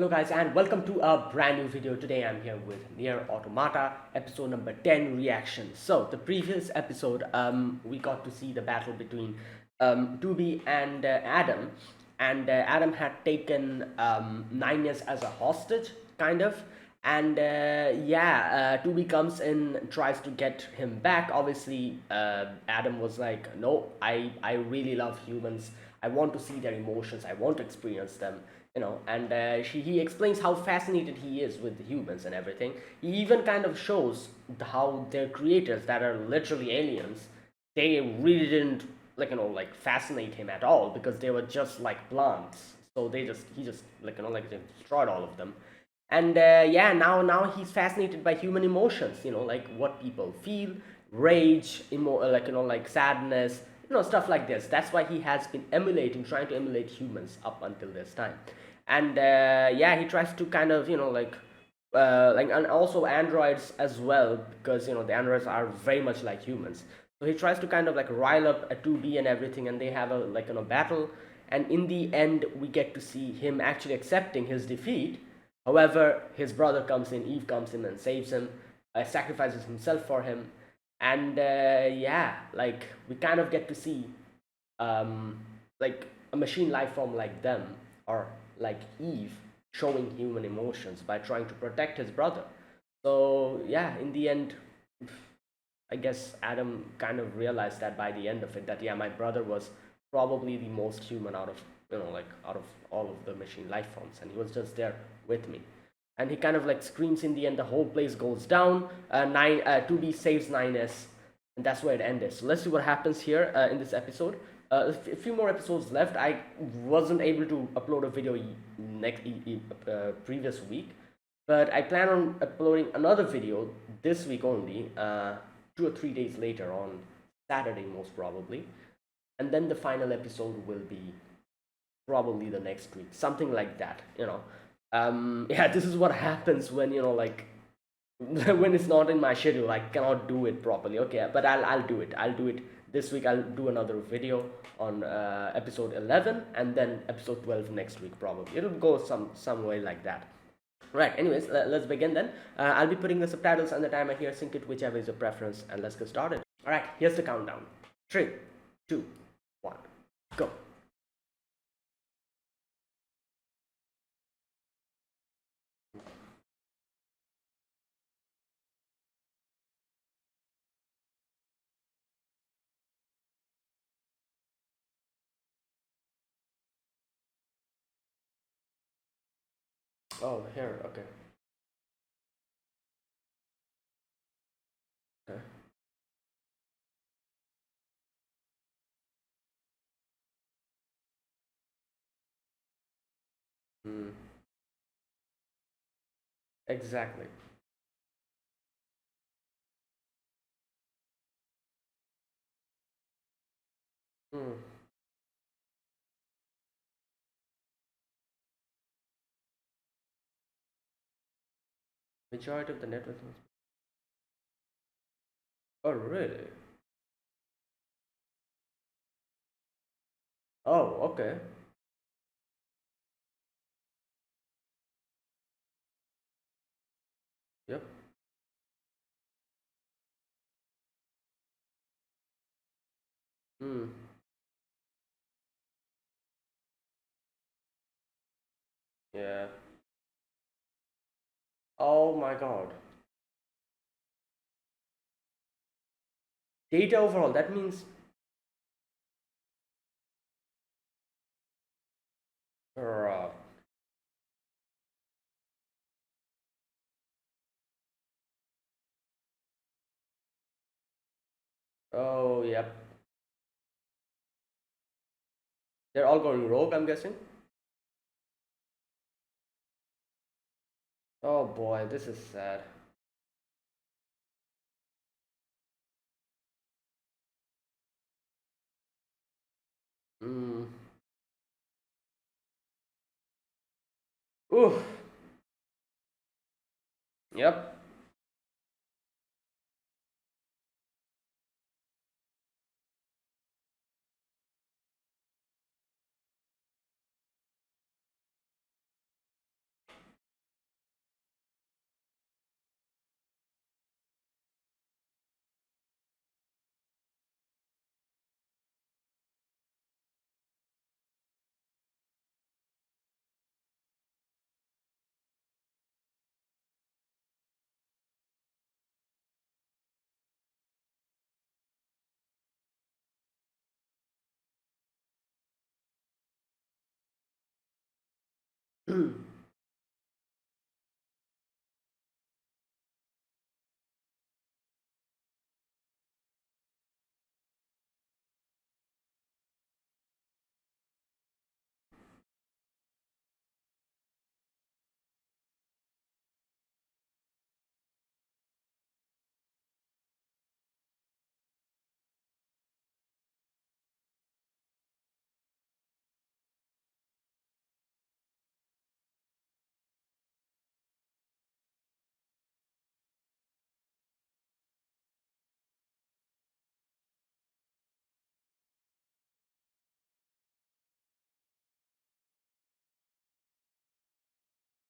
Hello guys and welcome to a brand new video. Today I'm here with NieR Automata episode number 10 reaction. So the previous episode we got to see the battle between 2B and Adam, and Adam had taken 9 years as a hostage kind of, and 2B comes in, tries to get him back. Obviously Adam was like, no, I really love humans. I want to see their emotions, I want to experience them, and he explains how fascinated he is with the humans and everything. He even kind of shows how their creators, that are literally aliens, they really didn't like fascinate him at all, because they were just like plants. So he just they destroyed all of them. And now he's fascinated by human emotions, like what people feel, rage, like sadness, stuff like this. That's why he has been trying to emulate humans up until this time. And he tries to kind of and also androids as well, because the androids are very much like humans. So he tries to kind of like rile up a 2B and everything, and they have a battle. And in the end we get to see him actually accepting his defeat. However, his brother comes in, Eve comes in and saves him, sacrifices himself for him. And like we kind of get to see like a machine life form like them, or like Eve, showing human emotions by trying to protect his brother. So yeah, in the end, I guess Adam kind of realized that by the end of it, that yeah, my brother was probably the most human out of out of all of the machine life forms, and he was just there with me. And he kind of like screams in the end. The whole place goes down. 2B saves 9S, and that's where it ended. So let's see what happens here in this episode. A few more episodes left. I wasn't able to upload a video previous week, but I plan on uploading another video this week only, 2 or 3 days later, on Saturday most probably, and then the final episode will be probably the next week, something like that. Yeah, this is what happens when when it's not in my schedule. I cannot do it properly. Okay, but I'll do it. I'll do it this week. I'll do another video on episode 11, and then episode 12 next week probably. It'll go some way like that. Right, anyways, let's begin then. I'll be putting the subtitles and the timer here. Sync it whichever is your preference, and let's get started. All right, here's the countdown. 3, 2, 1, go. Oh, here, okay. Okay. Hmm. Exactly. Hmm. Majority of the network. Oh, really? Oh, okay. Yep. Hmm. Yeah. Oh my God. Data overall. That means. Uh, oh, yep. They're all going rogue, I'm guessing. Oh boy, this is sad. Hmm. Ooh. Yep.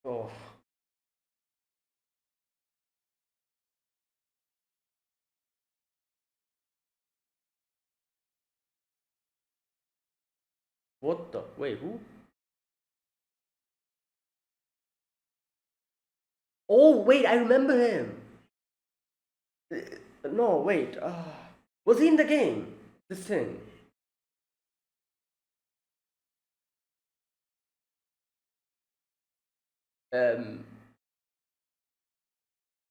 Oh, what the? Wait, who? Oh, wait, I remember him. No, wait. Was he in the game? This thing. Um,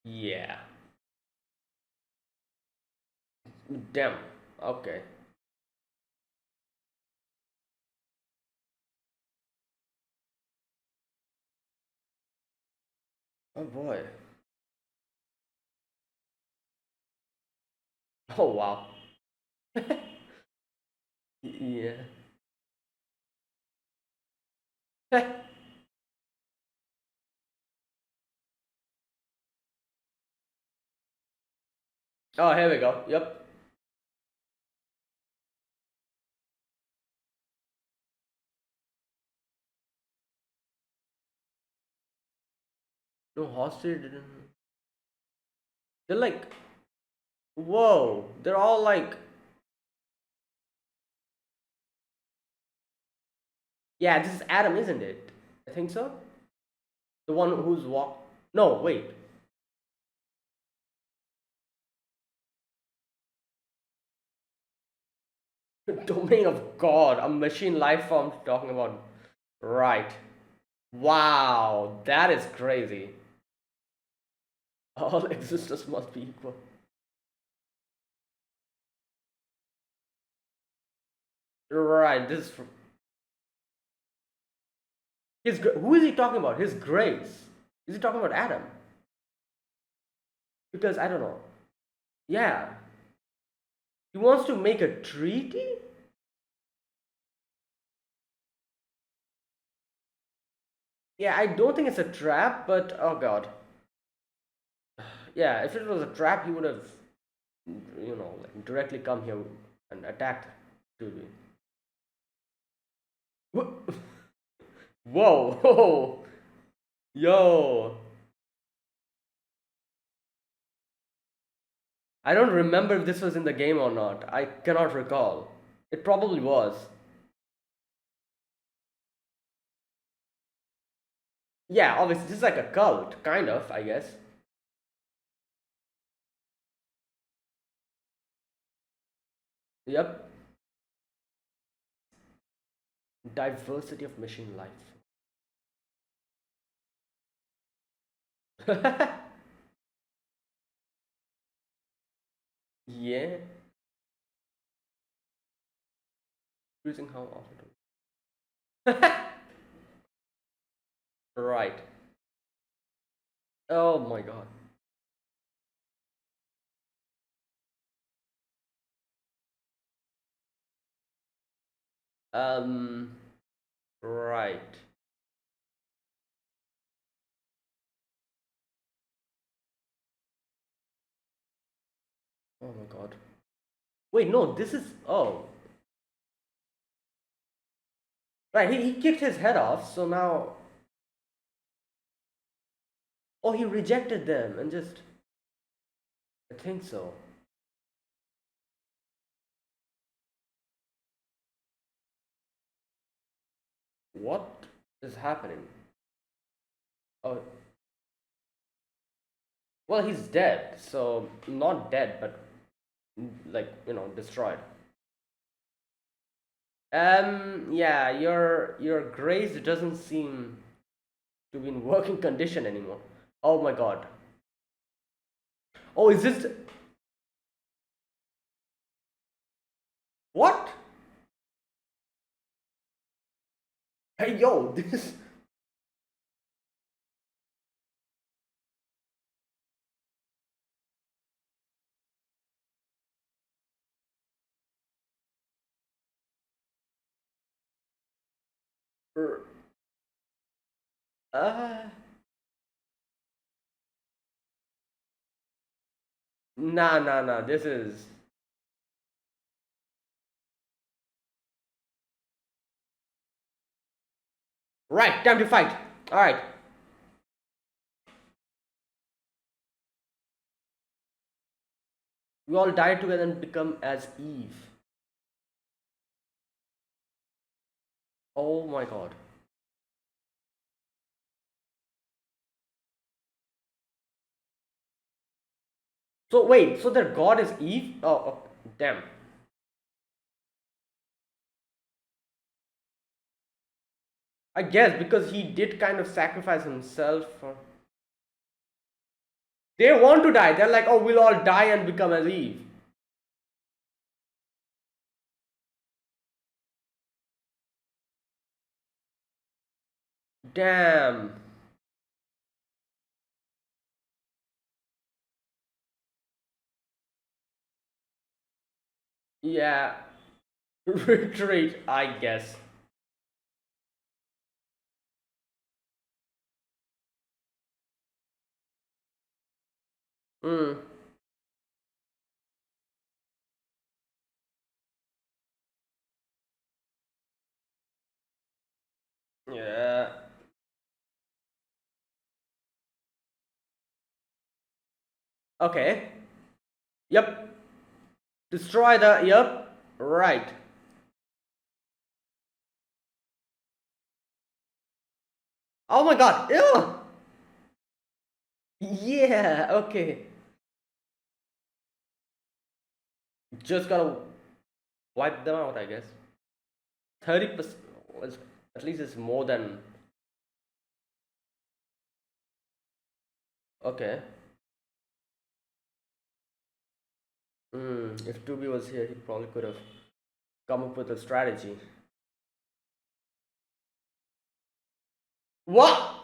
yeah. Damn. Okay. Oh boy. Oh wow. Yeah. Oh, here we go. Yep. No, hostage didn't. They're like, whoa. They're all like, yeah, this is Adam, isn't it? I think so. The one who's walk. No, wait. Domain of God, a machine life form talking about. Right. Wow, that is crazy. All existence must be equal. Right. This is who is he talking about? His grace. Is he talking about Adam? Because I don't know. Yeah. He wants to make a treaty? Yeah, I don't think it's a trap, but oh god. Yeah, if it was a trap, he would have, like directly come here and attacked Tubi. Whoa, whoa, yo. I don't remember if this was in the game or not. I cannot recall. It probably was. Yeah, obviously, this is like a cult, kind of, I guess. Yep. Diversity of machine life. Yeah. Using how often? Right. Oh my god. Um. Right. Oh my god. Wait, no, this is. Oh. Right, he kicked his head off, so now. Oh, he rejected them and just. I think so. What is happening? Oh, well, he's dead, so not dead, but like, destroyed. Yeah, your grace doesn't seem. to be in working condition anymore. Oh my god. Oh, is this what? Hey yo, this. Uh, nah. This is right. Time to fight. All right. We all die together and become as Eve. Oh my god. So wait, so their god is Eve? Oh, damn. I guess because he did kind of sacrifice himself for. They want to die. They're like, oh, we'll all die and become as Eve. Damn. Yeah. Retreat, I guess. Hmm. Yeah. Okay. Yep. Destroy the. Yep. Right. Oh my god. Ew. Yeah. Okay. Just gotta wipe them out, I guess. 30%. At least it's more than. Okay. If 2B was here, he probably could have come up with a strategy. What?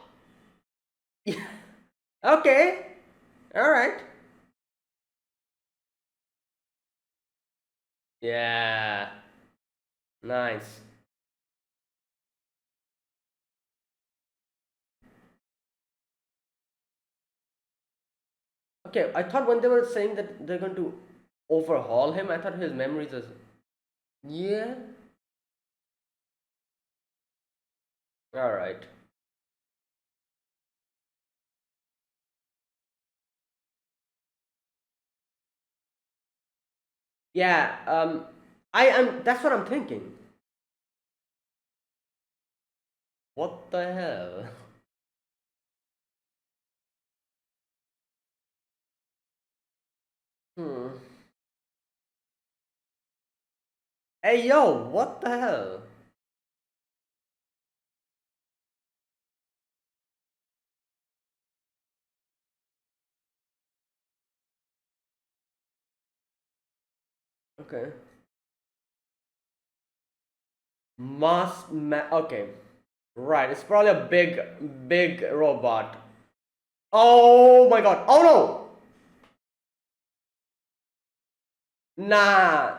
Okay. All right. Yeah. Nice. Okay, I thought when they were saying that they're going to overhaul him, I thought his memories is. Yeah. All right. Yeah. I am. That's what I'm thinking. What the hell? Hmm. Hey yo, what the hell? Okay. Okay. Right. It's probably a big robot. Oh my god. Oh no. Nah.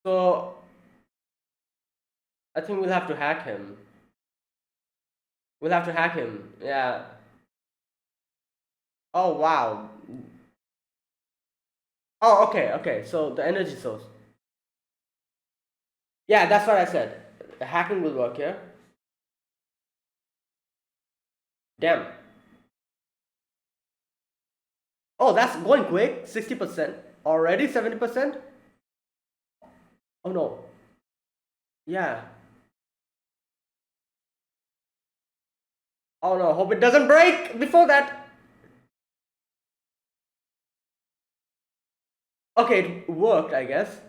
So I think we'll have to hack him. We'll have to hack him. Yeah. Oh wow. Oh, okay. So the energy source. Yeah, that's what I said. The hacking will work here. Damn. Oh, that's going quick. 60%. Already 70%? Oh no. Yeah. Oh no, hope it doesn't break before that. Okay, it worked, I guess.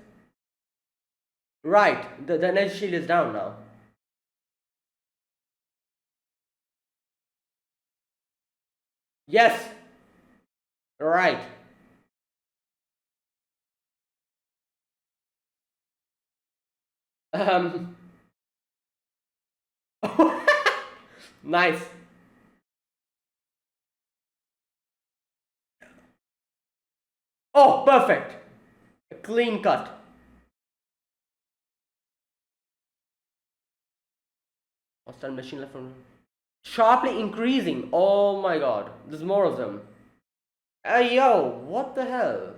Right. The energy shield is down now. Yes. Right. Um. Nice. Oh, perfect. A clean cut. Hostile machine left from sharply increasing. Oh my god. There's more of them. Hey yo, what the hell?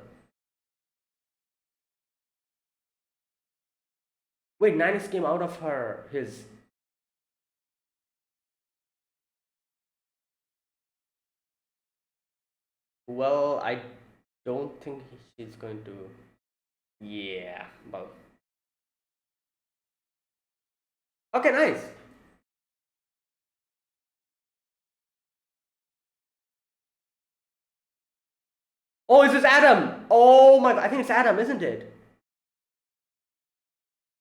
Wait, Ninus came out of her his. Well, I don't think she's going to. Yeah. Well. Okay, nice. Oh, is this Adam? Oh my god, I think it's Adam, isn't it?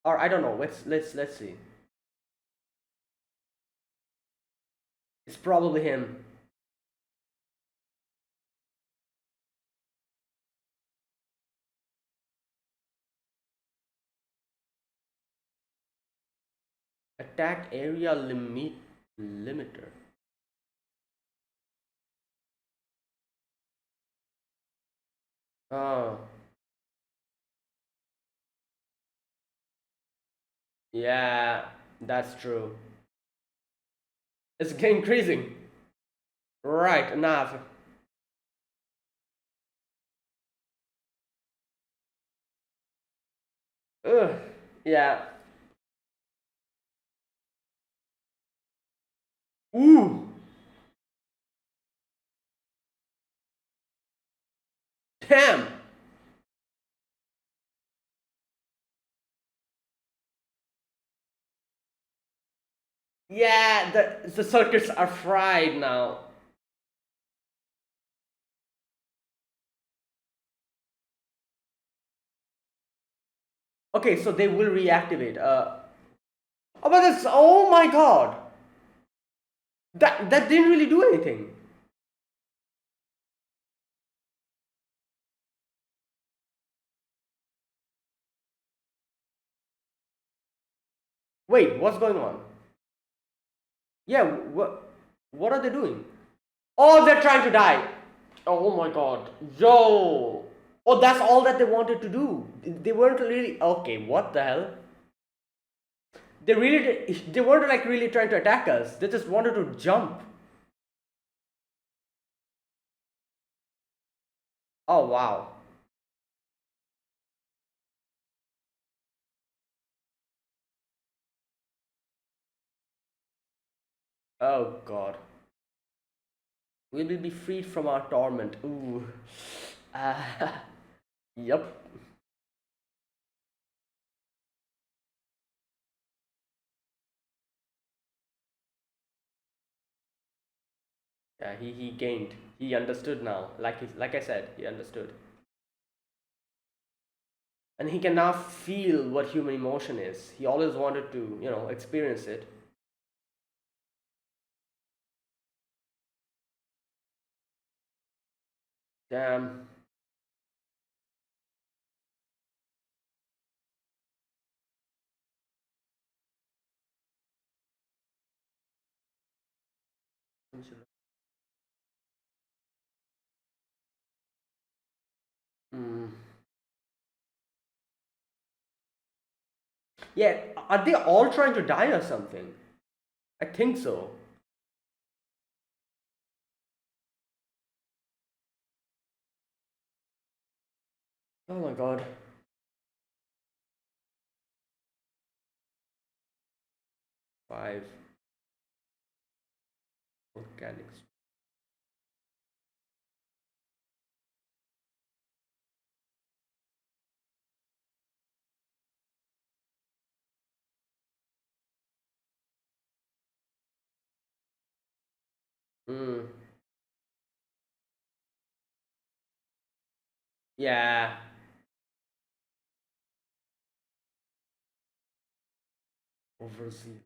Or I don't know. Let's see. It's probably him. Attack area limiter. Oh, yeah, that's true. It's increasing. Right, enough. Ugh, yeah. Ooh, damn. Yeah, the circuits are fried now. Okay, so they will reactivate. Oh, but that's, oh my god. That didn't really do anything. Wait, what's going on? Yeah, what are they doing? Oh, they're trying to die. Oh my god. Yo. Oh, that's all that they wanted to do. They weren't really okay. What the hell? They weren't like really trying to attack us. They just wanted to jump. Oh wow. Oh god. We will be freed from our torment. Ooh. Uh, yep. Yeah, he gained. He understood now. Like I said, he understood. And he can now feel what human emotion is. He always wanted to, experience it. Damn. Mm. Yeah, are they all trying to die or something? I think so. Oh my god. Five volcanics. Mm. Yeah. Overzealous.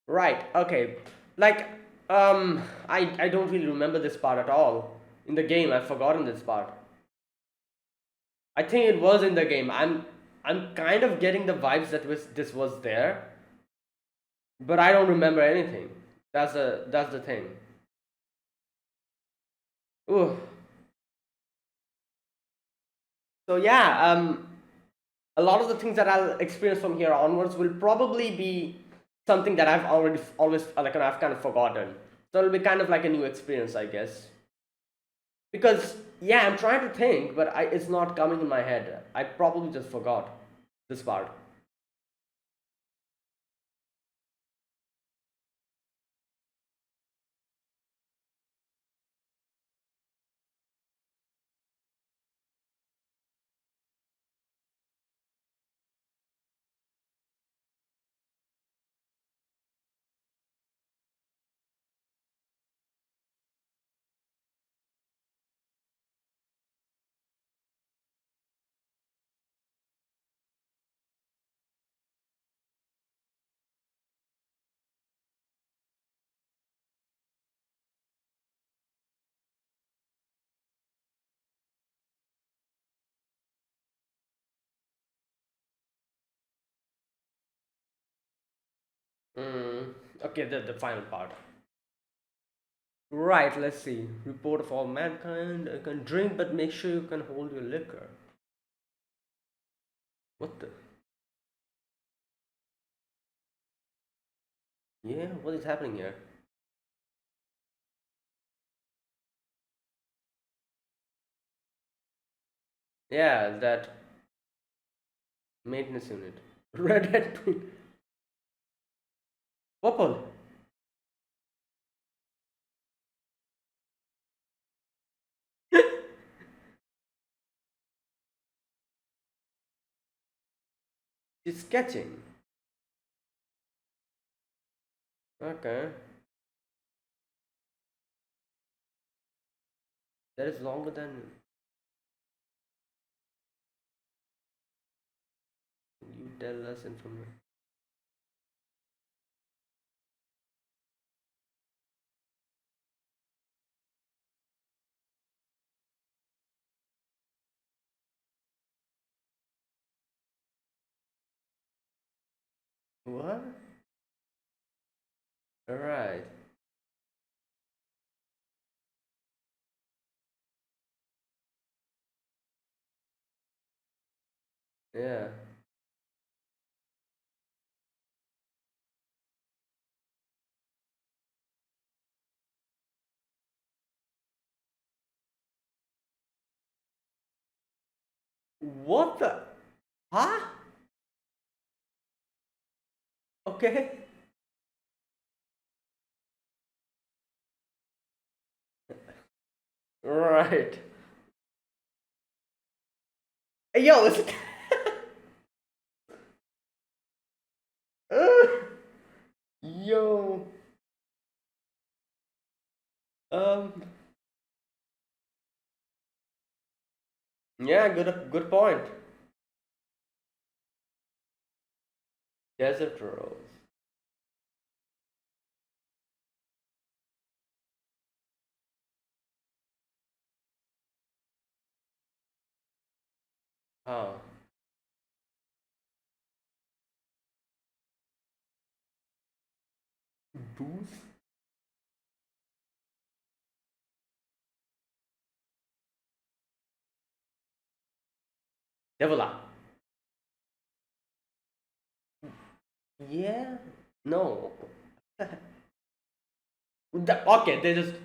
Right. Okay. Like, I don't really remember this part at all. In the game, I've forgotten this part. I think it was in the game. I'm kind of getting the vibes that this was there, but I don't remember anything. That's the thing. Ooh. So yeah, a lot of the things that I'll experience from here onwards will probably be something that I've already always like I've kind of forgotten. So it'll be kind of like a new experience, I guess. Because yeah, I'm trying to think, but it's not coming in my head. I probably just forgot this part. Mm, okay, the final part. Right, let's see. Report of all mankind. Can drink, but make sure you can hold your liquor. What the? Yeah, what is happening here? Yeah, that maintenance unit. Red Hat Twin. Purple. She's sketching. Okay. That is longer than you tell us information. What? Alright. Yeah. What the? Huh? Okay. Right. Hey, yo, listen. Yo. Um. Yeah, good point. Desert rose. Huh. Booth? Devola. Yeah. No. Okay, they just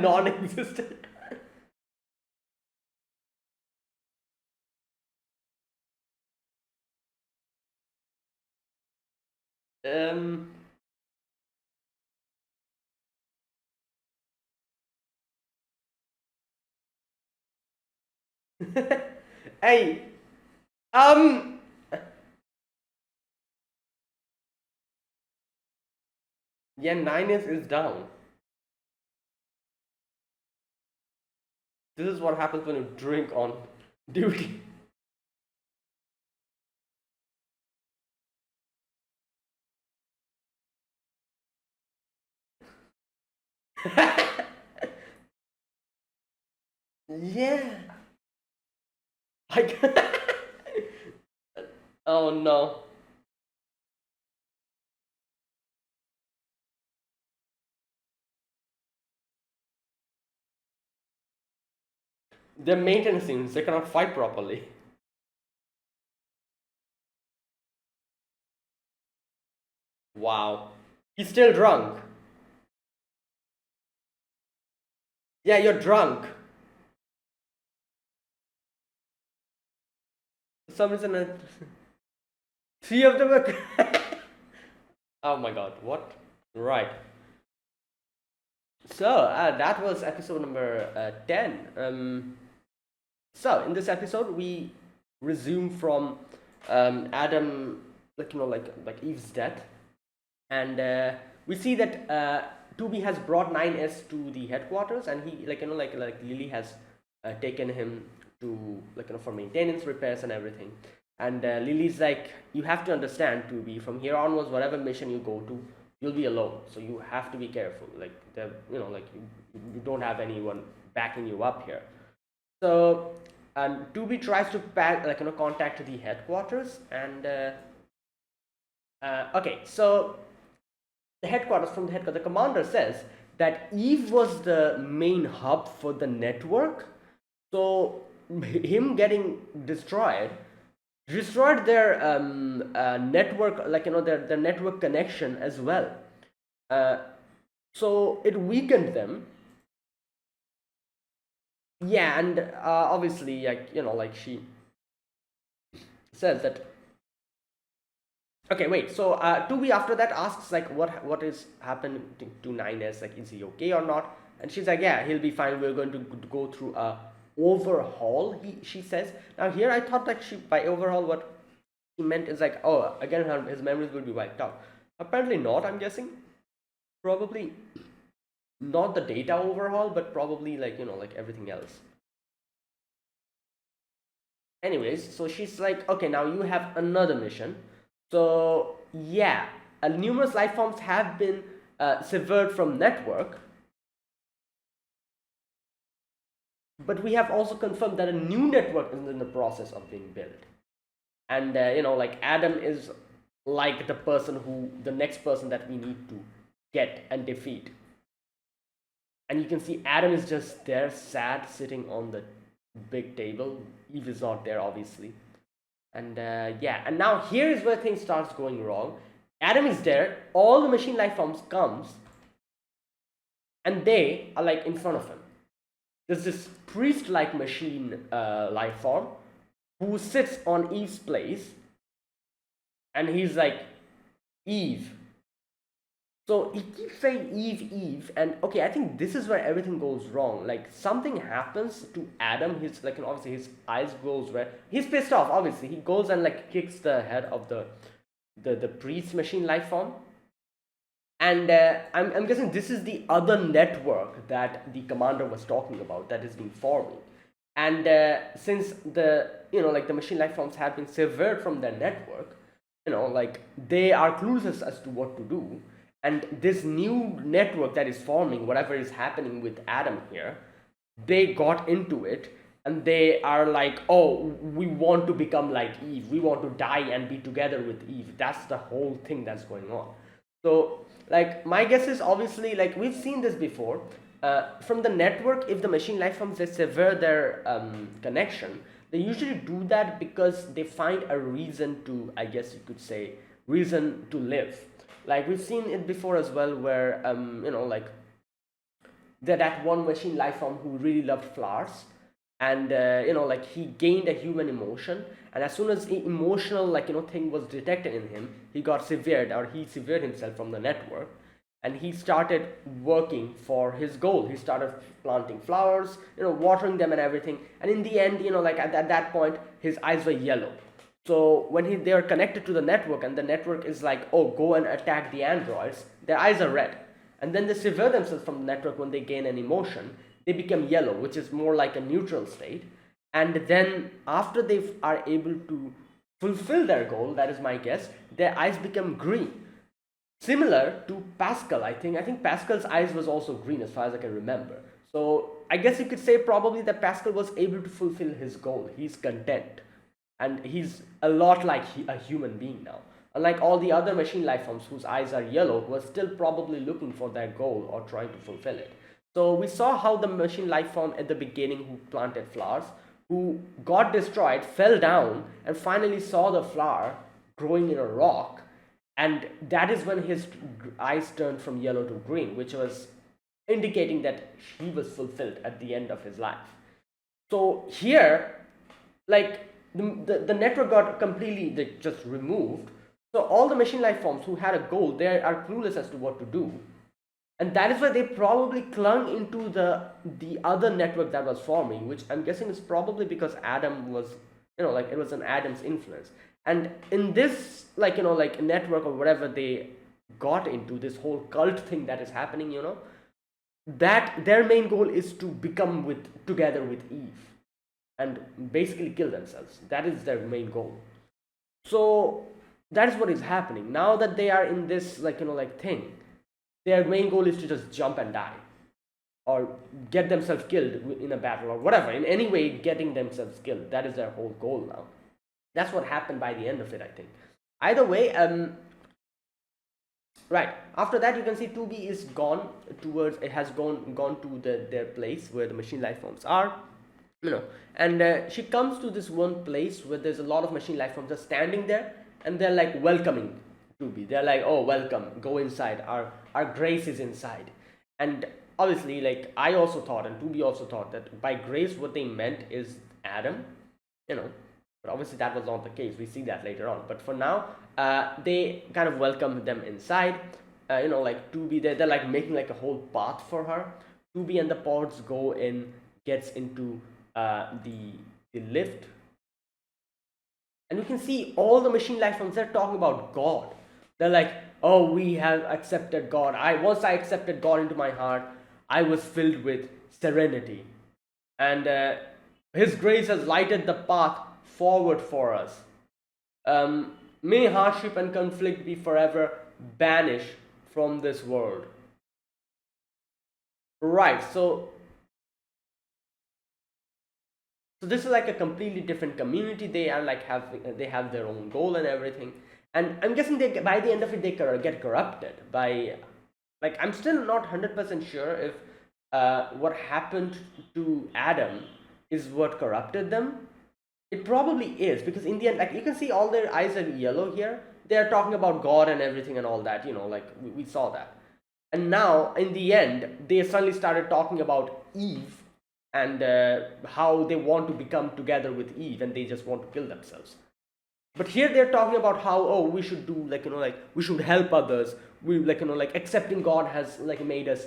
non-existent. Um. Hey. Um. Yeah, 9 is down. This is what happens when you drink on duty. Yeah. Like, oh no. Their maintenance teams, they cannot fight properly. Wow. He's still drunk. Yeah, you're drunk. For some reason, three of them were. Oh my god, what? Right. So, that was episode number 10. So, in this episode, we resume from Adam, like, like Eve's death. And we see that 2B has brought 9S to the headquarters, and he, like, like Lily has taken him to, like, for maintenance, repairs, and everything. And Lily's like, you have to understand, 2B, from here onwards, whatever mission you go to, you'll be alone. So you have to be careful. Like, the, like you don't have anyone backing you up here. So, 2B tries to contact the headquarters, and okay, so the headquarters, from the headquarters, the commander says that Eve was the main hub for the network. So him getting destroyed their network, like, their network connection as well. uh, so it weakened them. Yeah, and obviously, like, like she says that. Okay, wait. So 2B after that asks, like, what is happened to 9S? Like, is he okay or not? And she's like, yeah, he'll be fine. We're going to go through a overhaul. She says. Now here I thought, like, she, by overhaul, what she meant is like, oh, again his memories will be wiped out. Apparently not. I'm guessing probably not the data overhaul, but probably, like, like everything else. Anyways, so she's like, okay, now you have another mission. So yeah, numerous life forms have been severed from network, but we have also confirmed that a new network is in the process of being built. And like, Adam is like the next person that we need to get and defeat. And you can see Adam is just there, sad, sitting on the big table. Eve is not there, obviously. And yeah, and now here is where things starts going wrong. Adam is there, all the machine life forms comes, and they are, like, in front of him. There's this priest-like machine life form who sits on Eve's place, and he's like, Eve. So he keeps saying Eve, Eve, and okay, I think this is where everything goes wrong. Like, something happens to Adam. He's like, and obviously his eyes goes red. He's pissed off. Obviously, he goes and, like, kicks the head of the priest machine life form. And I'm guessing this is the other network that the commander was talking about that is being forming. And since the, like, the machine life forms have been severed from their network, like, they are clueless as to what to do. And this new network that is forming, whatever is happening with Adam here, they got into it, and they are like, oh, we want to become like Eve, we want to die and be together with Eve. That's the whole thing that's going on. So, like, my guess is, obviously, like, we've seen this before. From the network, if the machine life forms, they sever their connection, they usually do that because they find a reason to, I guess you could say, reason to live. Like, we've seen it before as well, where like, that one machine life form who really loved flowers, and like, he gained a human emotion, and as soon as the emotional, like, thing was detected in him, he got severed, or he severed himself from the network, and he started working for his goal. He started planting flowers, watering them and everything, and in the end, like, at that point, his eyes were yellow. So when they are connected to the network, and the network is like, oh, go and attack the androids, their eyes are red. And then they sever themselves from the network when they gain an emotion. They become yellow, which is more like a neutral state. And then after they are able to fulfill their goal, that is my guess, their eyes become green. Similar to Pascal, I think Pascal's eyes was also green as far as I can remember. So I guess you could say probably that Pascal was able to fulfill his goal. He's content, and he's a lot like a human being now. Unlike all the other machine life forms whose eyes are yellow, who are still probably looking for their goal or trying to fulfill it. So we saw how the machine life form at the beginning who planted flowers, who got destroyed, fell down, and finally saw the flower growing in a rock, and that is when his eyes turned from yellow to green, which was indicating that he was fulfilled at the end of his life. So here, like the network got completely just removed. So all the machine life forms who had a goal, they are clueless as to what to do, and that is why they probably clung into the other network that was forming, which I'm guessing is probably because Adam was, like it was an Adam's influence. And in this, like network or whatever they got into, this whole cult thing that is happening, that their main goal is to become with together with Eve and basically kill themselves. That is their main goal. So that is what is happening now that they are in this, like thing. Their main goal is to just jump and die, or get themselves killed in a battle, or whatever, in any way getting themselves killed. That is their whole goal now. That's what happened by the end of it, I think. Either way, right after that you can see 2B is gone towards, it has gone to their place where the machine life forms are, and she comes to this one place where there's a lot of machine life forms just standing there, and they're like welcoming 2B. They're like, oh, welcome, go inside, our grace is inside. And obviously, like, I also thought, and 2B also thought, that by grace what they meant is Adam, but obviously that was not the case. We see that later on, but for now, they kind of welcome them inside. Like 2B, they're like making like a whole path for her. 2B and the pods go in, gets into the lift, and you can see all the machine life forms, they're talking about God. They're like, oh, we have accepted God. Once I accepted God into my heart, I was filled with serenity, and his grace has lighted the path forward for us. May hardship and conflict be forever banished from this world. Right, so this is like a completely different community. They are like they have their own goal and everything, and I'm guessing they, by the end of it, they get corrupted by, like, I'm still not 100% sure if what happened to Adam is what corrupted them. It probably is, because in the end, like, you can see all their eyes are yellow here. They are talking about God and everything and all that, like we saw that. And now in the end, they suddenly started talking about Eve, and how they want to become together with Eve, and they just want to kill themselves. But here they're talking about how, oh, we should do, like we should help others. We, like accepting God has like made us,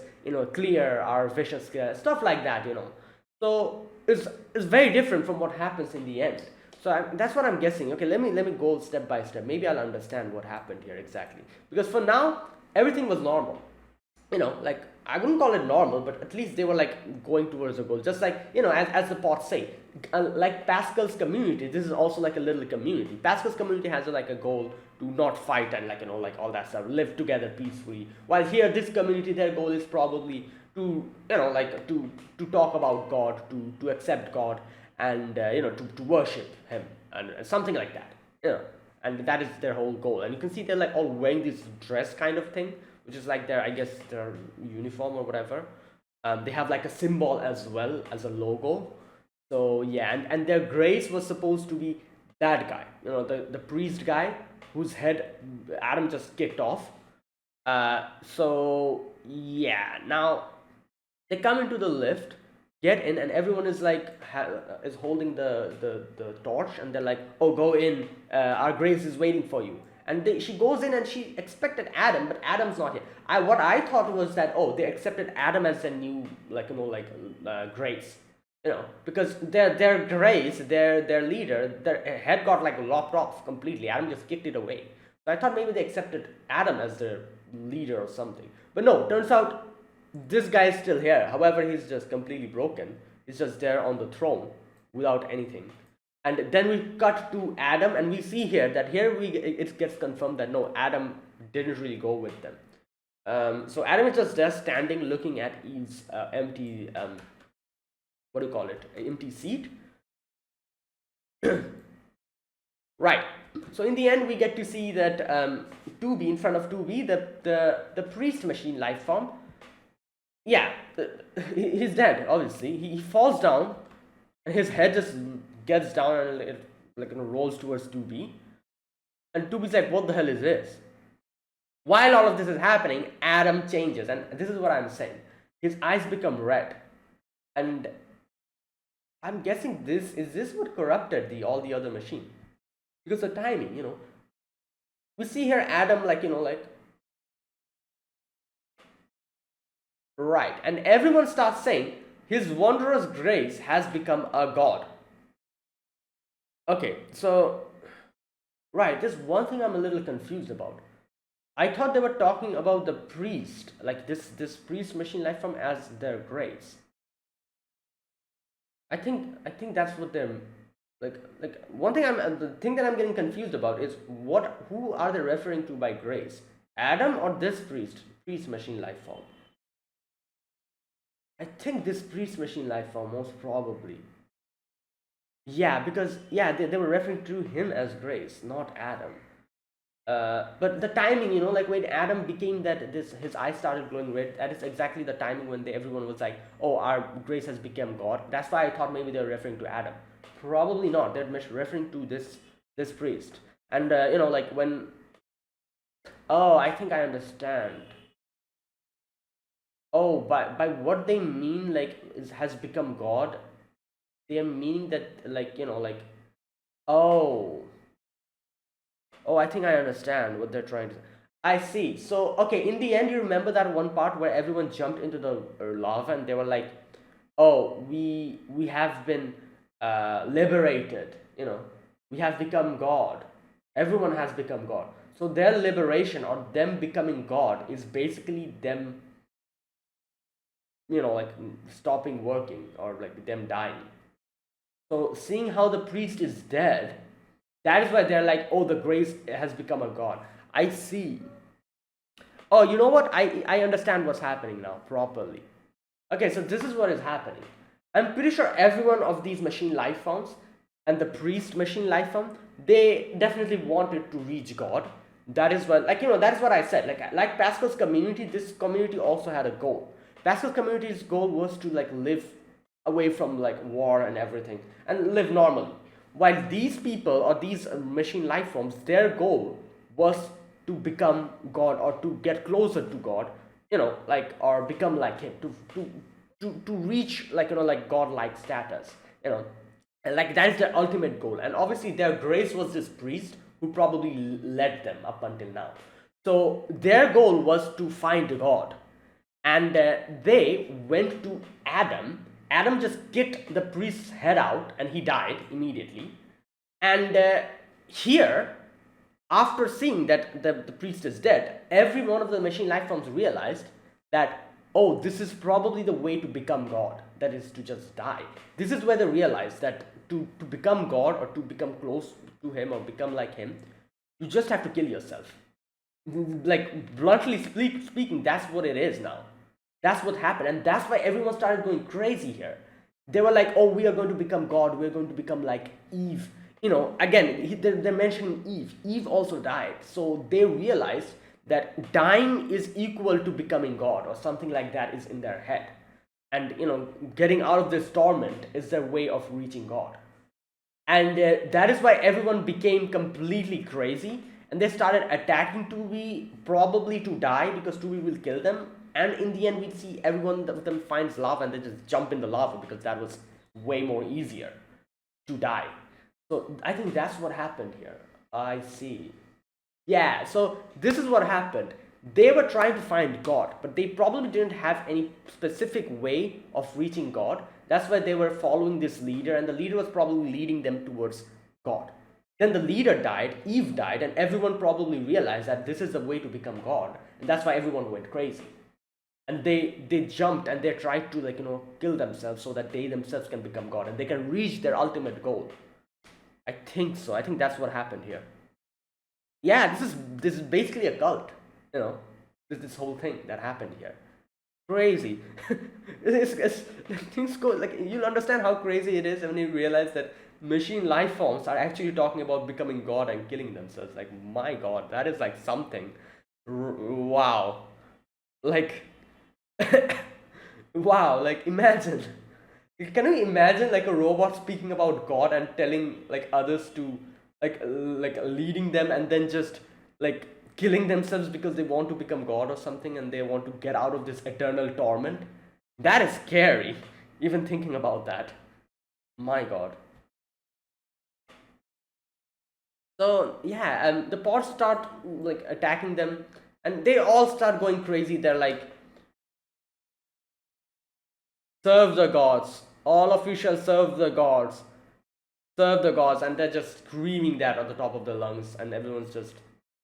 clear our visions, clear, stuff like that. So it's very different from what happens in the end. So that's what I'm guessing. Okay, let me go step by step. Maybe I'll understand what happened here exactly, because for now everything was normal. Like, I wouldn't call it normal, but at least they were like going towards a goal. Just like, as the pots say, like Pascal's community, this is also like a little community. Pascal's community has like a goal to not fight and like, like all that stuff, live together peacefully. While here, this community, their goal is probably to, like to talk about God, to accept God, and to worship Him, and something like that. And that is their whole goal. And you can see they're like all wearing this dress kind of thing, which is like their, I guess, their uniform or whatever. They have like a symbol as well as a logo. So yeah, and their grace was supposed to be that guy, the priest guy whose head Adam just kicked off. So yeah, now they come into the lift, get in, and everyone is like is holding the torch, and they're like, oh, go in, our grace is waiting for you. And she goes in, and she expected Adam, but Adam's not here. What I thought was that, oh, they accepted Adam as their new, grace, because their grace, their leader, their head got like lopped off completely. Adam just kicked it away. So I thought maybe they accepted Adam as their leader or something. But no, turns out this guy is still here. However, he's just completely broken. He's just there on the throne without anything. And then we cut to Adam, and we see here that it gets confirmed that no, Adam didn't really go with them. So Adam is just there standing looking at Eve's empty, what do you call it, empty seat. Right. So in the end, we get to see that 2B, in front of 2B, the priest machine life form, yeah, he's dead, obviously. He falls down, and his head just gets down and it like rolls towards 2B. And 2B's like, what the hell is this? While all of this is happening, Adam changes, and this is what I'm saying. His eyes become red, and I'm guessing this what corrupted the all the other machine, because the timing, we see here Adam like right, and everyone starts saying his wondrous grace has become a god. Okay, so right, there's one thing I'm a little confused about. I thought they were talking about the priest, like this priest machine life form as their grace. I think that's what they're like. One thing the thing that I'm getting confused about is who are they referring to by grace? Adam or this priest machine life form? I think this priest machine life form most probably. Yeah, because yeah, they were referring to him as grace, not Adam. But the timing, like when Adam became that, this his eyes started glowing red. That is exactly the timing when everyone was like, "Oh, our grace has become God." That's why I thought maybe they're referring to Adam. Probably not. They're referring to this priest. And like when. Oh, I think I understand. Oh, by what they mean, like has become God. They are meaning that, like like. Oh, Oh, I think I understand what they're trying to. I see. So, okay, in the end, you remember that one part where everyone jumped into the lava and they were like, "Oh, we have been liberated. We have become God. Everyone has become God." So their liberation or them becoming God is basically them, like stopping working or like them dying. So seeing how the priest is dead, that is why they're like, oh, the grace has become a god. I see. Oh, you know what? I understand what's happening now properly. Okay, so this is what is happening. I'm pretty sure every one of these machine life forms and the priest machine life form, they definitely wanted to reach God. That is what, that is what I said. Like Pascal's community, this community also had a goal. Pascal's community's goal was to like live away from like war and everything and live normally. While these people or these machine life forms, their goal was to become God or to get closer to God, like or become like Him, to reach like like God-like status, and like that is their ultimate goal. And obviously, their grace was this priest who probably led them up until now. So their goal was to find God, and they went to Adam. Adam just kicked the priest's head out and he died immediately. And here, after seeing that the priest is dead, every one of the machine life forms realized that, oh, this is probably the way to become God, that is to just die. This is where they realized that to become God or to become close to Him or become like Him, you just have to kill yourself. Like, bluntly speaking, that's what it is now. That's what happened, and that's why everyone started going crazy here. They were like, "Oh, we are going to become God. We are going to become like Eve." Again, they're mentioning Eve. Eve also died, so they realized that dying is equal to becoming God, or something like that is in their head, and getting out of this torment is their way of reaching God. And that is why everyone became completely crazy, and they started attacking 2B, probably to die because 2B will kill them. And in the end, we see everyone of them finds lava and they just jump in the lava because that was way more easier to die. So I think that's what happened here. I see. Yeah, so this is what happened. They were trying to find God, but they probably didn't have any specific way of reaching God. That's why they were following this leader, and the leader was probably leading them towards God. Then the leader died, Eve died, and everyone probably realized that this is the way to become God, and that's why everyone went crazy. And they jumped and they tried to kill themselves so that they themselves can become God and they can reach their ultimate goal. I think so. I think that's what happened here. Yeah, this is basically a cult, you know, this whole thing that happened here. Crazy. it's, things go like you'll understand how crazy it is when you realize that machine life forms are actually talking about becoming God and killing themselves. Like my God, that is like something. Wow. Like wow. Like imagine. Can you imagine like a robot speaking about God and telling like others to like leading them and then just like killing themselves because they want to become God or something and they want to get out of this eternal torment? That is scary. Even thinking about that. My God. So yeah, the pods start like attacking them, and they all start going crazy. They're like, "Serve the gods! All of you shall serve the gods! Serve the gods!" And they're just screaming that at the top of their lungs, and everyone's just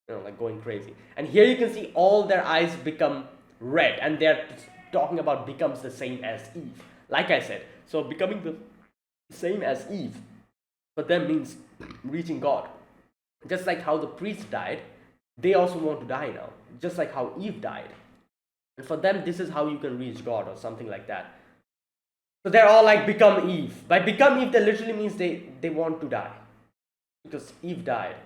like going crazy. And here you can see all their eyes become red, and they're talking about becomes the same as Eve. Like I said, so becoming the same as Eve for them means reaching God. Just like how the priest died, they also want to die now. Just like how Eve died. And for them, this is how you can reach God or something like that. So they're all like become Eve. By become Eve, that literally means they want to die. Because Eve died,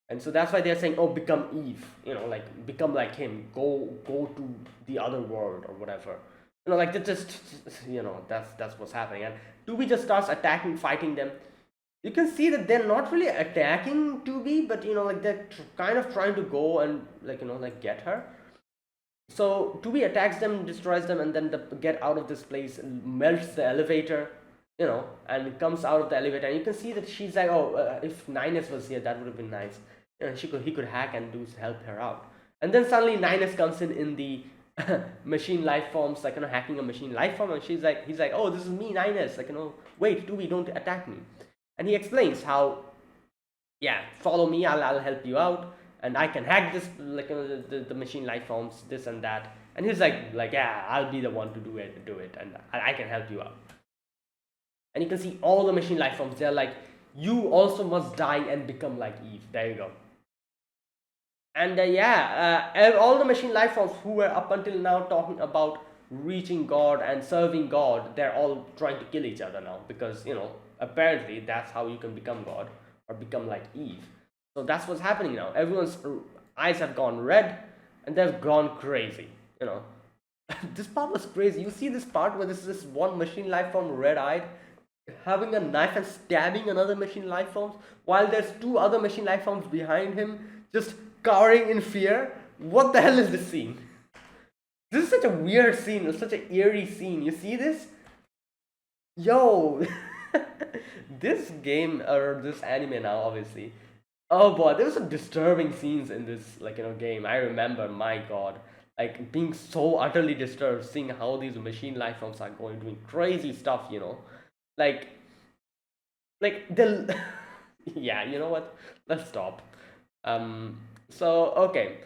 And so that's why they're saying, oh, become Eve, like become like him, go to the other world or whatever. Like just that's what's happening. And 2B just starts attacking, fighting them. You can see that they're not really attacking 2B, but like they're kind of trying to go and like get her. So 2B attacks them, destroys them, and then get out of this place and melts the elevator, and comes out of the elevator. And you can see that she's like, oh, if Nines was here, that would have been nice. He could hack and help her out. And then suddenly Nines comes in the machine life forms, like hacking a machine life form, and he's like, oh, this is me, Nines. Like wait, 2B, don't attack me. And he explains how, yeah, follow me, I'll help you out, and I can hack this, like the machine life forms, this and that. And he's like, yeah, I'll be the one to do it, and I can help you out. And you can see all the machine life forms. They're like, you also must die and become like Eve. There you go. And yeah, all the machine life forms who were up until now talking about reaching God and serving God, they're all trying to kill each other now because apparently that's how you can become God or become like Eve. So that's what's happening now. Everyone's eyes have gone red and they've gone crazy. This part was crazy. You see this part where this one machine life form red-eyed having a knife and stabbing another machine life forms while there's two other machine life forms behind him just cowering in fear. What the hell is this scene? This is such a weird scene. It's such an eerie scene. You see this? Yo, this game or this anime now, obviously. Oh boy, there were some disturbing scenes in this, game. I remember, my god, like being so utterly disturbed, seeing how these machine life forms are going, doing crazy stuff. Like, they'll, yeah. You know what? Let's stop. So okay,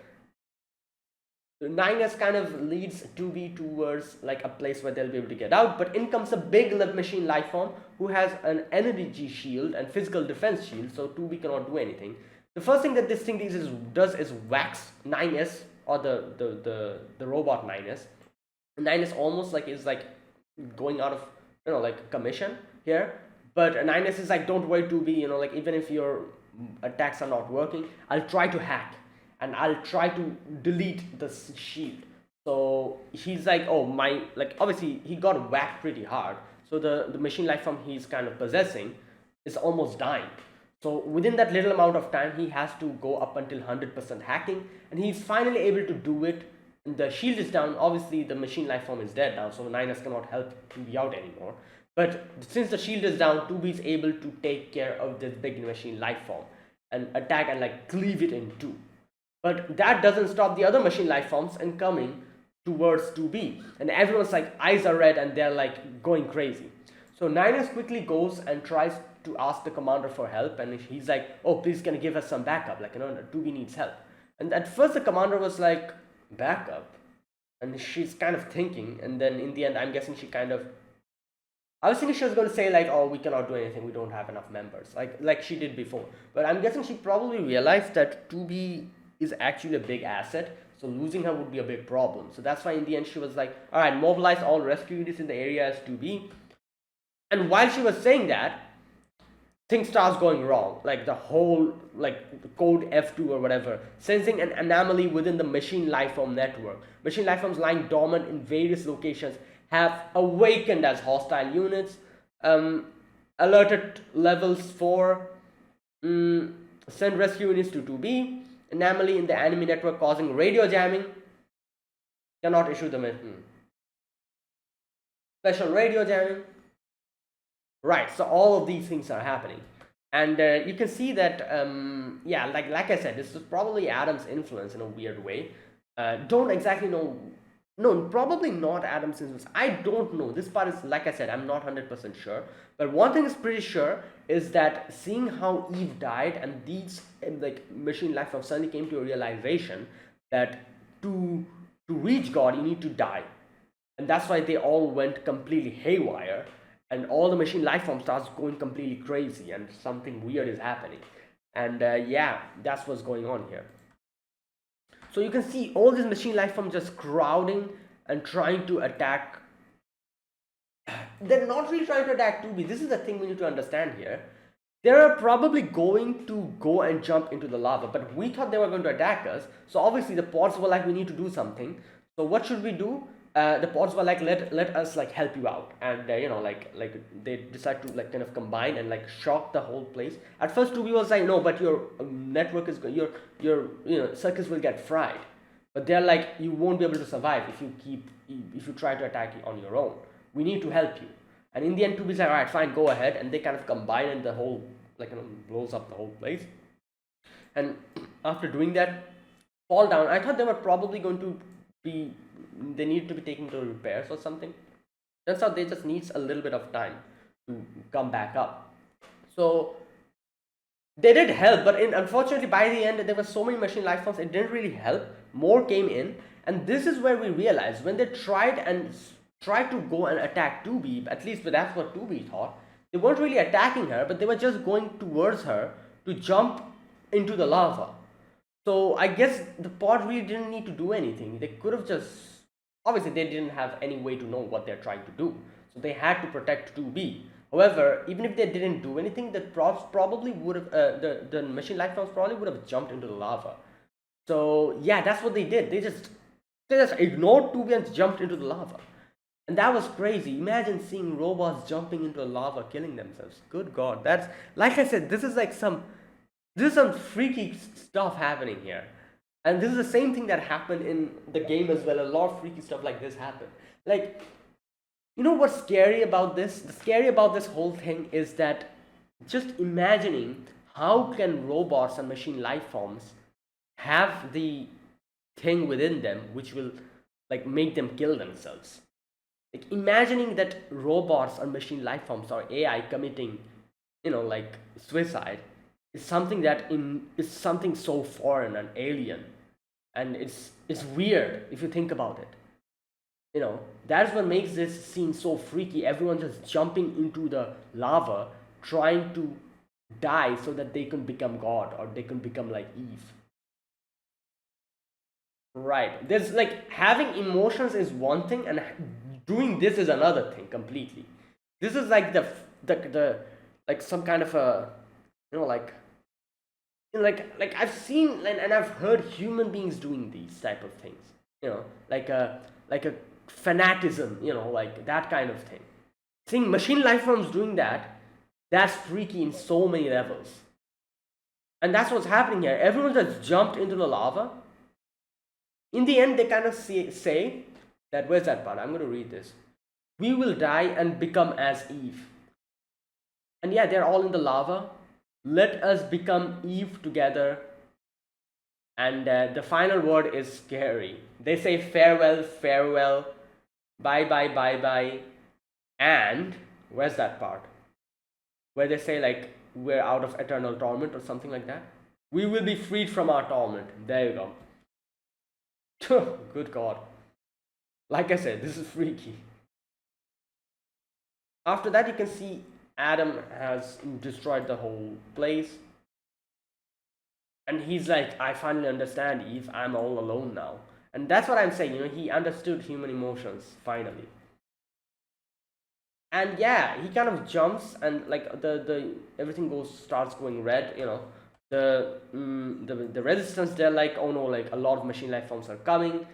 Niners kind of leads 2B towards like a place where they'll be able to get out, but in comes a big machine life form who has an energy shield and physical defense shield, so 2B cannot do anything. The first thing that this thing does is wax 9S or the robot 9S. 9S almost like is like going out of like commission here, but 9S is like, don't worry 2B, like even if your attacks are not working, I'll try to hack and I'll try to delete the shield. So he's like, oh my, like obviously he got whacked pretty hard. So the machine life form he's kind of possessing is almost dying. So within that little amount of time, he has to go up until 100% hacking, and he's finally able to do it. The shield is down. Obviously, the machine life form is dead now, so Niners cannot help 2B out anymore. But since the shield is down, 2B is able to take care of this big machine life form and attack and like cleave it in two. But that doesn't stop the other machine life forms and coming towards 2B. And everyone's like, eyes are red and they're like going crazy. So Niners quickly goes and tries to ask the commander for help. And he's like, oh, please can you give us some backup? Like, 2B needs help. And at first the commander was like, backup? And she's kind of thinking. And then in the end, I'm guessing she kind of I was thinking she was going to say like, "Oh, we cannot do anything. We don't have enough members," like she did before. But I'm guessing she probably realized that 2B is actually a big asset, so losing her would be a big problem. So that's why in the end she was like, "All right, mobilize all rescue units in the area as 2B." And while she was saying that, things starts going wrong. Like the whole like code F2 or whatever, sensing an anomaly within the machine lifeform network. Machine lifeforms lying dormant in various locations have awakened as hostile units. Um, Alerted levels 4. Send rescue units to 2B. Anomaly in the enemy network causing radio jamming. Cannot issue the special radio jamming. Right, so all of these things are happening, and you can see that yeah, like I said, this is probably Adam's influence in a weird way. Don't exactly know. No, probably not Adam's influence. I don't know. This part is, like I said, I'm not 100% sure. But one thing is pretty sure is that seeing how Eve died, and these like machine life forms suddenly came to a realization that to reach God, you need to die, and that's why they all went completely haywire, and all the machine life form starts going completely crazy, and something weird is happening. And yeah, that's what's going on here. So you can see all these machine life forms just crowding and trying to attack. They're not really trying to attack 2B. This is the thing we need to understand here. They're probably going to go and jump into the lava, but we thought they were going to attack us. So obviously the pods were like, we need to do something. So what should we do? The pods were like, let us like help you out, and you know, like they decide to like kind of combine and like shock the whole place. At first 2B was like, no, but your network is your you know circuits will get fried. But they're like, you won't be able to survive if you try to attack on your own. We need to help you. And in the end, 2B is like, all right, fine, go ahead, and they kind of combine, and the whole like blows up the whole place. And after doing that, fall down. I thought they were probably going to be, they need to be taken to repairs or something. Turns out they just needs a little bit of time to come back up. So they did help, but unfortunately by the end there were so many machine life forms, it didn't really help. More came in, and this is where we realized when they tried to go and attack 2B, at least that's what 2B thought. They weren't really attacking her, but they were just going towards her to jump into the lava. So I guess the pod really didn't need to do anything. They could have just, obviously they didn't have any way to know what they're trying to do. So they had to protect 2B. However, even if they didn't do anything, the props probably would have, the machine life forms probably would have jumped into the lava. So yeah, that's what they did. They just ignored 2B and jumped into the lava. And that was crazy. Imagine seeing robots jumping into lava, killing themselves. Good God. That's, like I said, this is some freaky stuff happening here. And this is the same thing that happened in the game as well. A lot of freaky stuff like this happened. Like, you know what's scary about this? The scary about this whole thing is that just imagining how can robots and machine life forms have the thing within them which will like make them kill themselves. Like imagining that robots or machine life forms or AI committing, like suicide is something is something so foreign and alien, and it's weird if you think about it. That's what makes this scene so freaky. Everyone just jumping into the lava, trying to die so that they can become God or they can become like Eve. Right. There's like having emotions is one thing, and doing this is another thing completely. This is like the like some kind of a like like I've seen and I've heard human beings doing these type of things. Like a fanatism, like that kind of thing. Seeing machine life forms doing that, that's freaky in so many levels. And that's what's happening here. Everyone just jumped into the lava. In the end, they kind of say that, where's that part? I'm going to read this. We will die and become as Eve. And yeah, they're all in the lava. Let us become Eve together. And the final word is scary. They say farewell, farewell, bye, bye, bye, bye. And where's that part? Where they say, like, we're out of eternal torment or something like that. We will be freed from our torment. There you go. Good God. Like I said, this is freaky. After that, you can see Adam has destroyed the whole place, and he's like, I finally understand Eve, I'm all alone now. And that's what I'm saying, he understood human emotions finally. And yeah, he kind of jumps, and like the everything starts going red, the resistance, they're like, oh no, like a lot of machine life forms are coming,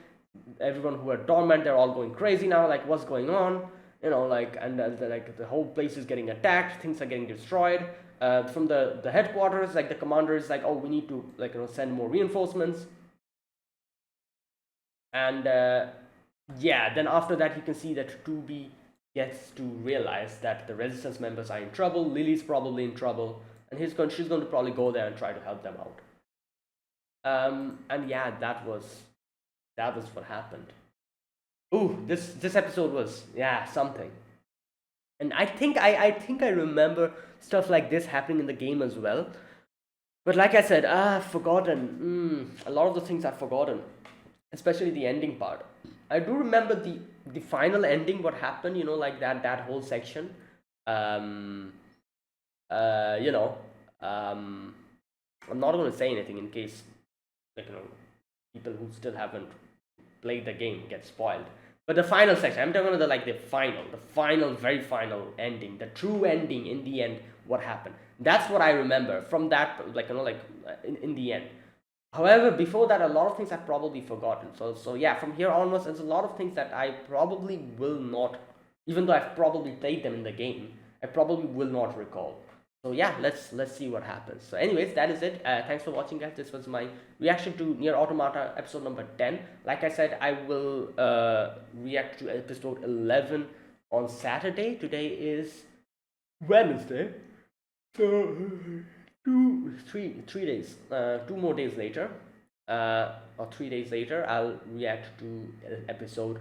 everyone who are dormant, they're all going crazy now, like what's going on, like, and like the whole place is getting attacked, things are getting destroyed, from the headquarters, like the commander is like, oh, we need to, like, send more reinforcements. And yeah, then after that you can see that 2B gets to realize that the resistance members are in trouble, Lily's probably in trouble, and she's going to probably go there and try to help them out. And yeah, that was what happened. Ooh, this episode was, yeah, something. And I think I remember stuff like this happening in the game as well. But like I said, I've forgotten. A lot of the things I've forgotten, especially the ending part. I do remember the final ending, what happened. Like that whole section. Um, uh, you know, um, I'm not going to say anything in case, like, people who still haven't played the game get spoiled. But the final section, I'm talking about the final, very final ending, the true ending in the end. What happened? That's what I remember from that, like, in the end. However, before that, a lot of things I've probably forgotten. So yeah, from here onwards, there's a lot of things that I probably will not, even though I've probably played them in the game, I probably will not recall. So yeah, let's see what happens. So anyways, that is it. Thanks for watching, guys. This was my reaction to NieR Automata episode number 10. Like I said, I will react to episode 11 on Saturday. Today is Wednesday. So 3 days, 2 more days later, or 3 days later, I'll react to episode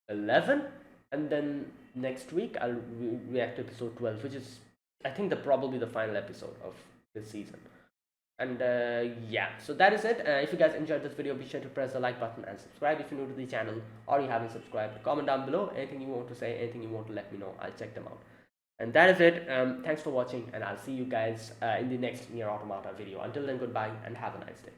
11, and then next week I'll react to episode 12, which is, I think, probably the final episode of this season. And yeah, so that is it. If you guys enjoyed this video, be sure to press the like button and subscribe if you're new to the channel or you haven't subscribed. Comment down below anything you want to say, anything you want to let me know. I'll check them out. And that is it. Thanks for watching, and I'll see you guys in the next NieR Automata video. Until then, goodbye and have a nice day.